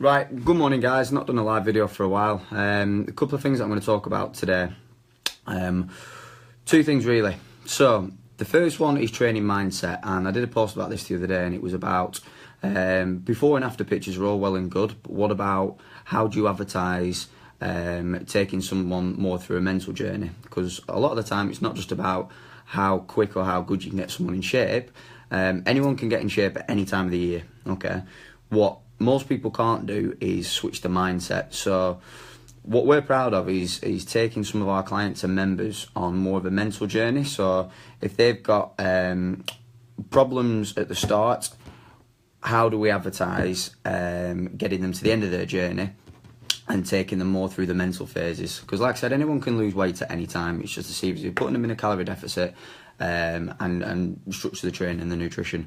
Right, good morning guys, not done a live video for a while. A couple of things that I'm going to talk about today. Two things really. So, the first one is training mindset, and I did a post about this the other day, and it was about before and after pictures are all well and good, but what about how do you advertise taking someone more through a mental journey? Because a lot of the time it's not just about how quick or how good you can get someone in shape. Anyone can get in shape at any time of the year, okay? What most people can't do is switch the mindset. So what we're proud of is taking some of our clients and members on more of a mental journey. So if they've got problems at the start, how do we advertise getting them to the end of their journey and taking them more through the mental phases? Because like I said, anyone can lose weight at any time. It's just a series of putting them in a calorie deficit and structure the training and the nutrition.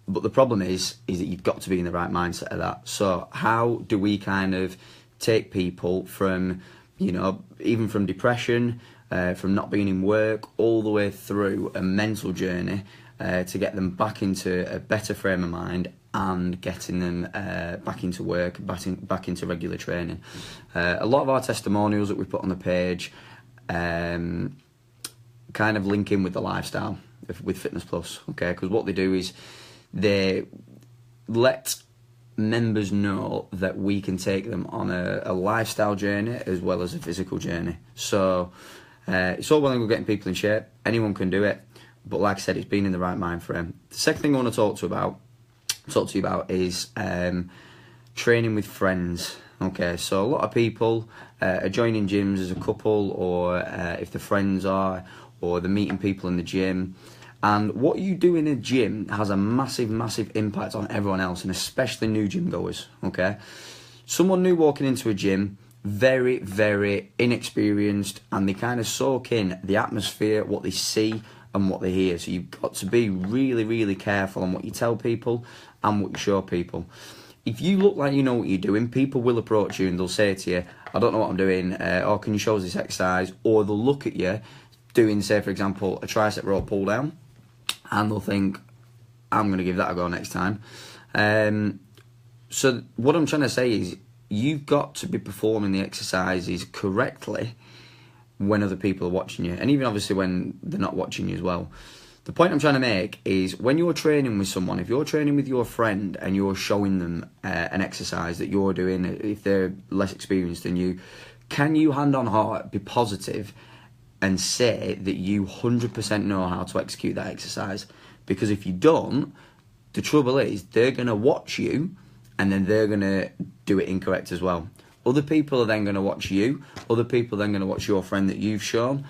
But the problem is that you've got to be in the right mindset of that. So how do we kind of take people from, you know, even from depression, from not being in work, all the way through a mental journey to get them back into a better frame of mind and getting them back into work, back into regular training. A lot of our testimonials that we put on the page kind of link in with the lifestyle with Fitness Plus, okay? Because what they do is they let members know that we can take them on a lifestyle journey as well as a physical journey. So it's all well and good getting people in shape. Anyone can do it, but like I said, it's being in the right mind frame. The second thing I want to talk to you about is training with friends. Okay, so a lot of people are joining gyms as a couple, or if they're friends are, or they're meeting people in the gym. And what you do in a gym has a massive, massive impact on everyone else, and especially new gym goers, okay? Someone new walking into a gym, very, very inexperienced, and they kind of soak in the atmosphere, what they see and what they hear. So you've got to be really, really careful on what you tell people and what you show people. If you look like you know what you're doing, people will approach you and they'll say to you, I don't know what I'm doing, or can you show us this exercise? Or they'll look at you doing, say, for example, a tricep row pull down, and they'll think, I'm going to give that a go next time. So what I'm trying to say is you've got to be performing the exercises correctly when other people are watching you, and even obviously when they're not watching you as well. The point I'm trying to make is when you're training with someone, if you're training with your friend and you're showing them an exercise that you're doing, if they're less experienced than you, can you hand on heart be positive and say that you 100% know how to execute that exercise? Because if you don't, the trouble is they're going to watch you and then they're going to do it incorrect as well. Other people are then going to watch you, other people are then going to watch your friend that you've shown,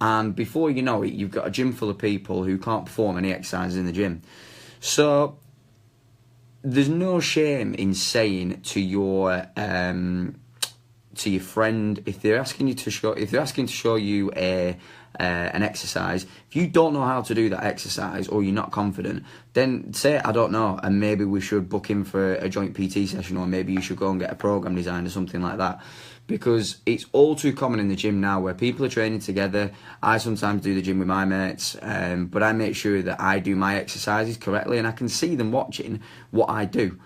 and before you know it, you've got a gym full of people who can't perform any exercises in the gym. So there's no shame in saying to your friend, if they're asking to show you an exercise, if you don't know how to do that exercise or you're not confident, then say I don't know, and maybe we should book in for a joint PT session, or maybe you should go and get a program designed or something like that. Because it's all too common in the gym now where people are training together. I sometimes do the gym with my mates, but I make sure that I do my exercises correctly and I can see them watching what I do.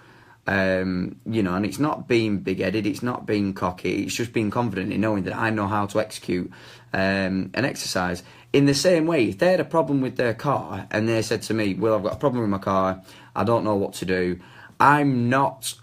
You know, and it's not being big-headed, it's not being cocky, it's just being confident in knowing that I know how to execute an exercise. In the same way, if they had a problem with their car and they said to me, well, I've got a problem with my car, I don't know what to do, I'm not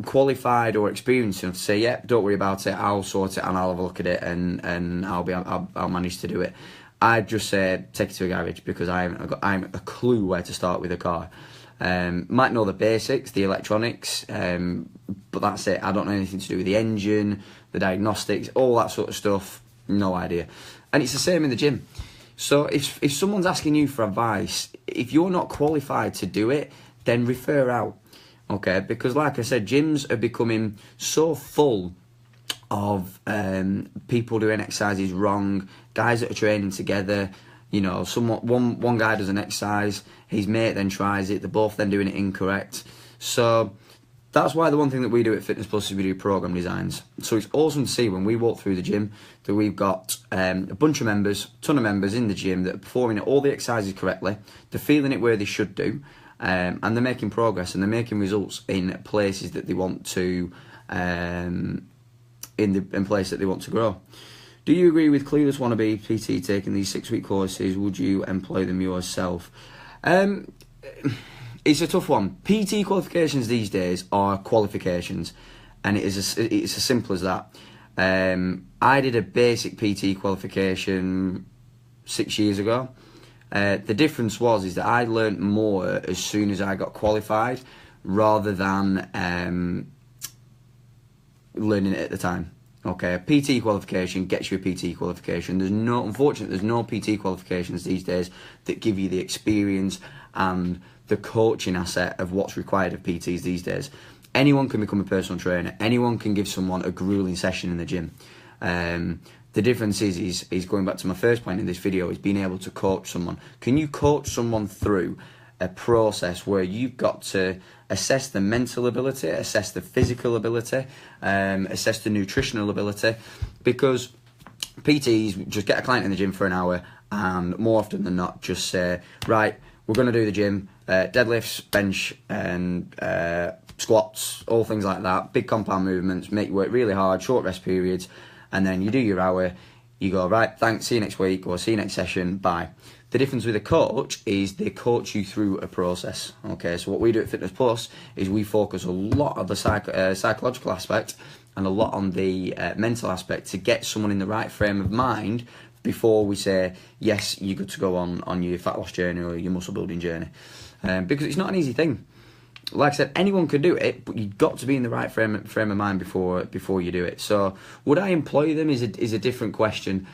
qualified or experienced enough to say, yeah, don't worry about it, I'll sort it and I'll have a look at it and I'll manage to do it. I'd just say take it to a garage, because I haven't a clue where to start with a car. Might know the basics, the electronics, but that's it. I don't know anything to do with the engine, the diagnostics, all that sort of stuff, no idea. And it's the same in the gym. So if someone's asking you for advice, if you're not qualified to do it, then refer out, okay? Because like I said, gyms are becoming so full of people doing exercises wrong, guys that are training together. You know, one guy does an exercise, his mate then tries it, they're both then doing it incorrect. So that's why the one thing that we do at Fitness Plus is we do program designs. So it's awesome to see when we walk through the gym that we've got a bunch of members, ton of members in the gym that are performing all the exercises correctly, they're feeling it where they should do, and they're making progress and they're making results in places that they want to, in place that they want to grow. Do you agree with Clueless Wannabe PT taking these 6-week courses? Would you employ them yourself? It's a tough one. PT qualifications these days are qualifications, and it's as simple as that. I did a basic PT qualification 6 years ago. The difference is that I learnt more as soon as I got qualified, rather than learning it at the time. Okay, a PT qualification gets you a PT qualification. Unfortunately, there's no PT qualifications these days that give you the experience and the coaching asset of what's required of PTs these days. Anyone can become a personal trainer. Anyone can give someone a grueling session in the gym. The difference is going back to my first point in this video, is being able to coach someone. Can you coach someone through a process where you've got to assess the mental ability, assess the physical ability, assess the nutritional ability? Because PTs just get a client in the gym for an hour and more often than not just say, right, we're going to do the gym, deadlifts, bench and squats, all things like that, big compound movements, make you work really hard, short rest periods, and then you do your hour, you go, right, thanks, see you next week, or see you next session, bye. The difference with a coach is they coach you through a process. Okay, so what we do at Fitness Plus is we focus a lot on the psychological aspect and a lot on the mental aspect to get someone in the right frame of mind before we say, yes, you're good to go on your fat loss journey or your muscle building journey. Because it's not an easy thing. Like I said, anyone can do it, but you've got to be in the right frame of mind before you do it. So would I employ them is a different question.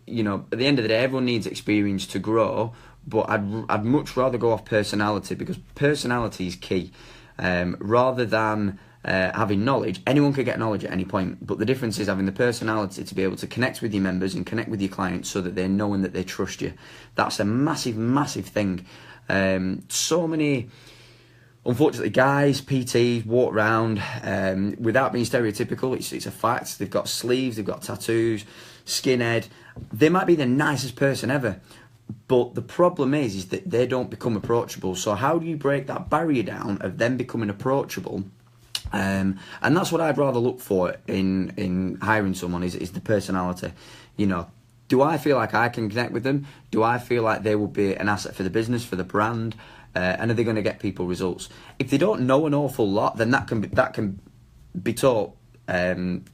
You know, at the end of the day, everyone needs experience to grow, but I'd much rather go off personality, because personality is key. Rather than having knowledge, anyone can get knowledge at any point, but the difference is having the personality to be able to connect with your members and connect with your clients so that they know and that they trust you. That's a massive, massive thing. So many, unfortunately, guys, PTs walk around without being stereotypical. It's a fact. They've got sleeves, they've got tattoos, skinhead. They might be the nicest person ever, but the problem is that they don't become approachable. So how do you break that barrier down of them becoming approachable? And that's what I'd rather look for in hiring someone is the personality. You know, do I feel like I can connect with them? Do I feel like they will be an asset for the business, for the brand? And are they going to get people results? If they don't know an awful lot, then that can be taught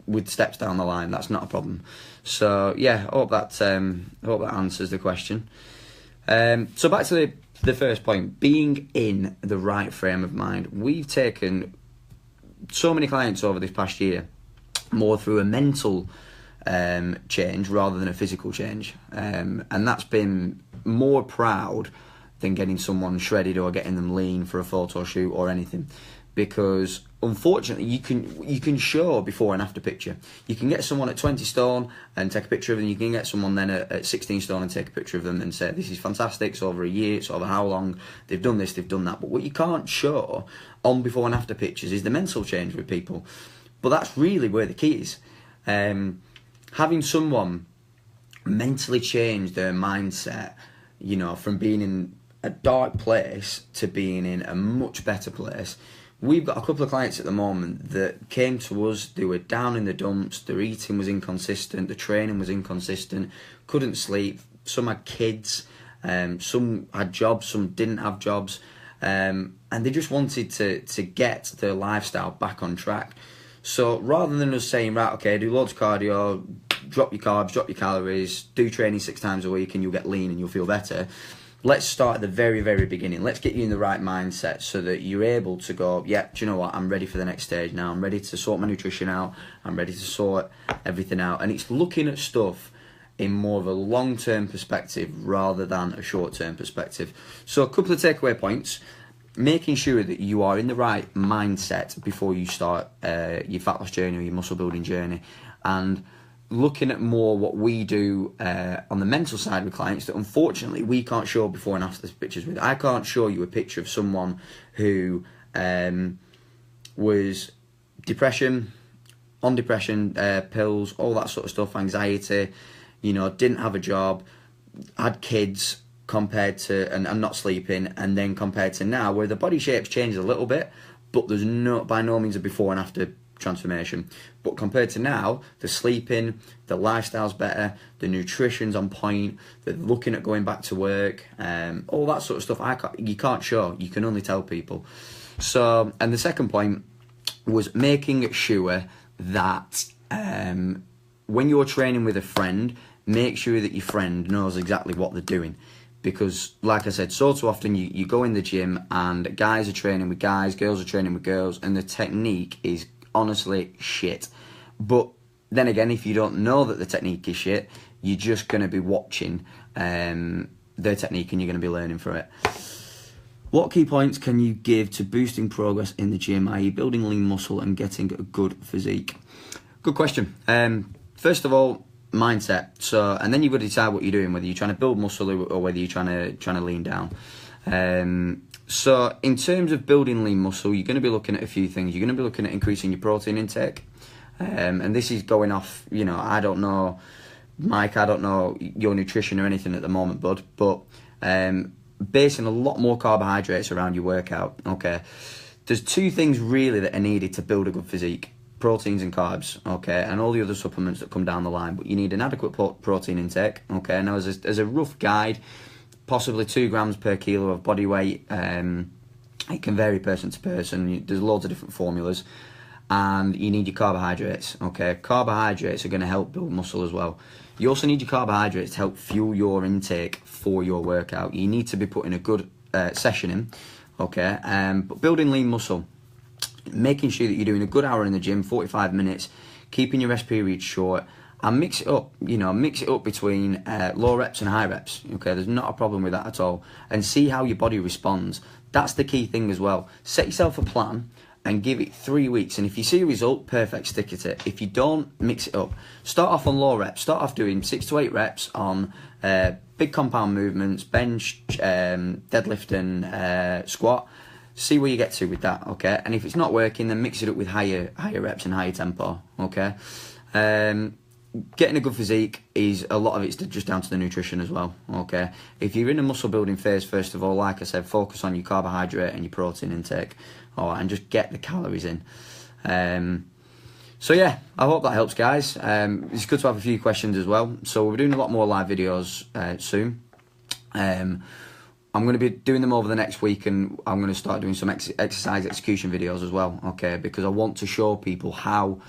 with steps down the line. That's not a problem. So yeah, hope that answers the question. So back to the first point, being in the right frame of mind. We've taken so many clients over this past year more through a mental change rather than a physical change, and that's been more proud than getting someone shredded or getting them lean for a photo shoot or anything. Because unfortunately, you can show a before and after picture. You can get someone at 20 stone and take a picture of them. You can get someone then at 16 stone and take a picture of them and say, this is fantastic, it's over a year, it's over how long, they've done this, they've done that. But what you can't show on before and after pictures is the mental change with people. But that's really where the key is. Having someone mentally change their mindset, you know, from being in a dark place to being in a much better place. We've got a couple of clients at the moment that came to us, they were down in the dumps, their eating was inconsistent, the training was inconsistent, couldn't sleep, some had kids, some had jobs, some didn't have jobs, and they just wanted to get their lifestyle back on track. So rather than us saying, right, okay, do loads of cardio, drop your carbs, drop your calories, do training 6 times a week and you'll get lean and you'll feel better, let's start at the very, very beginning. Let's get you in the right mindset so that you're able to go, yeah, do you know what, I'm ready for the next stage now. I'm ready to sort my nutrition out. I'm ready to sort everything out. And it's looking at stuff in more of a long-term perspective rather than a short-term perspective. So a couple of takeaway points. Making sure that you are in the right mindset before you start your fat loss journey or your muscle building journey. And looking at more what we do on the mental side with clients that unfortunately we can't show before and after pictures with. I can't show you a picture of someone who was on depression pills, all that sort of stuff, anxiety, you know, didn't have a job, had kids, compared to and not sleeping, and then compared to now, where the body shape's changed a little bit, but there's by no means a before and after transformation. But compared to now, the sleeping, the lifestyle's better, the nutrition's on point, they're looking at going back to work, all that sort of stuff. You can't show, you can only tell people. So, and the second point was making sure that when you're training with a friend, make sure that your friend knows exactly what they're doing. Because, like I said, so too often you go in the gym and guys are training with guys, girls are training with girls, and the technique is honestly shit. But then again, if you don't know that the technique is shit, you're just going to be watching their technique and you're going to be learning from it. What key points can you give to boosting progress in the gym, i.e. building lean muscle and getting a good physique? Good question. First of all, mindset. So, and then you've got to decide what you're doing, whether you're trying to build muscle or whether you're trying to lean down. So in terms of building lean muscle, you're going to be looking at a few things. You're going to be looking at increasing your protein intake. And this is going off, I don't know, Mike, I don't know your nutrition or anything at the moment, bud, but basing a lot more carbohydrates around your workout, okay? There's two things really that are needed to build a good physique. Proteins and carbs, okay, and all the other supplements that come down the line, but you need an adequate protein intake, okay. Now, as a rough guide, possibly 2 grams per kilo of body weight. It can vary person to person. There's loads of different formulas, and you need your carbohydrates, okay. Carbohydrates are going to help build muscle as well. You also need your carbohydrates to help fuel your intake for your workout. You need to be putting a good session in, okay. But building lean muscle, making sure that you're doing a good hour in the gym, 45 minutes, keeping your rest periods short, and mix it up, mix it up between low reps and high reps, okay? There's not a problem with that at all. And see how your body responds. That's the key thing as well. Set yourself a plan and give it 3 weeks. And if you see a result, perfect, stick at it. If you don't, mix it up. Start off on low reps. Start off doing 6 to 8 reps on big compound movements, bench, deadlift and squat. See where you get to with that, okay? And if it's not working, then mix it up with higher reps and higher tempo, okay? Getting a good physique is, a lot of it's just down to the nutrition as well, okay? If you're in a muscle building phase, first of all, like I said, focus on your carbohydrate and your protein intake, all right, and just get the calories in. So yeah, I hope that helps, guys. It's good to have a few questions as well. So we're doing a lot more live videos soon. I'm going to be doing them over the next week, and I'm going to start doing some exercise execution videos as well, okay? Because I want to show people how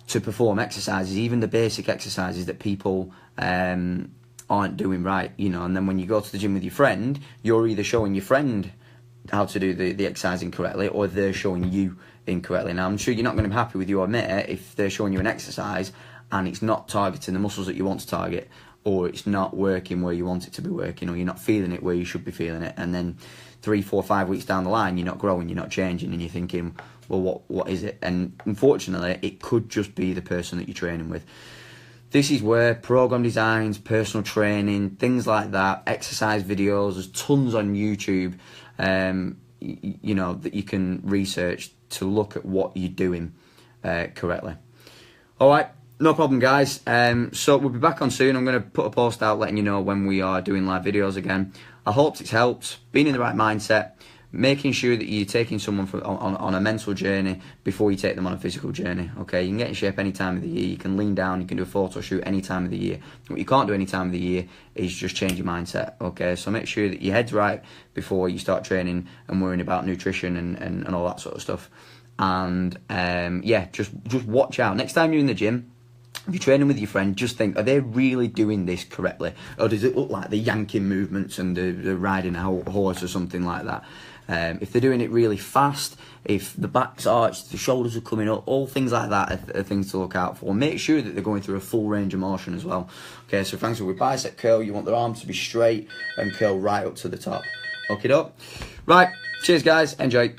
to perform exercises, even the basic exercises that people aren't doing right, and then when you go to the gym with your friend, you're either showing your friend how to do the exercise incorrectly, or they're showing you incorrectly. Now, I'm sure you're not going to be happy with your mate if they're showing you an exercise and it's not targeting the muscles that you want to target, or it's not working where you want it to be working, or you're not feeling it where you should be feeling it, and then 3, 4, 5 weeks down the line, you're not growing, you're not changing, and you're thinking, well, what is it? And unfortunately, it could just be the person that you're training with. This is where program designs, personal training, things like that, exercise videos, there's tons on YouTube, that you can research to look at what you're doing correctly. All right. No problem, guys. So we'll be back on soon. I'm going to put a post out letting you know when we are doing live videos again. I hope it's helped. Being in the right mindset, making sure that you're taking someone on a mental journey before you take them on a physical journey. Okay, you can get in shape any time of the year. You can lean down. You can do a photo shoot any time of the year. What you can't do any time of the year is just change your mindset. Okay, so make sure that your head's right before you start training and worrying about nutrition and all that sort of stuff. And yeah, just watch out. Next time you're in the gym, if you're training with your friend, just think, are they really doing this correctly? Or does it look like they're yanking movements and they're riding a horse or something like that? If they're doing it really fast, if the back's arched, the shoulders are coming up, all things like that are things to look out for. Make sure that they're going through a full range of motion as well. Okay, so for example, with bicep curl, you want their arms to be straight and curl right up to the top. Okay, doke? Right, cheers guys, enjoy.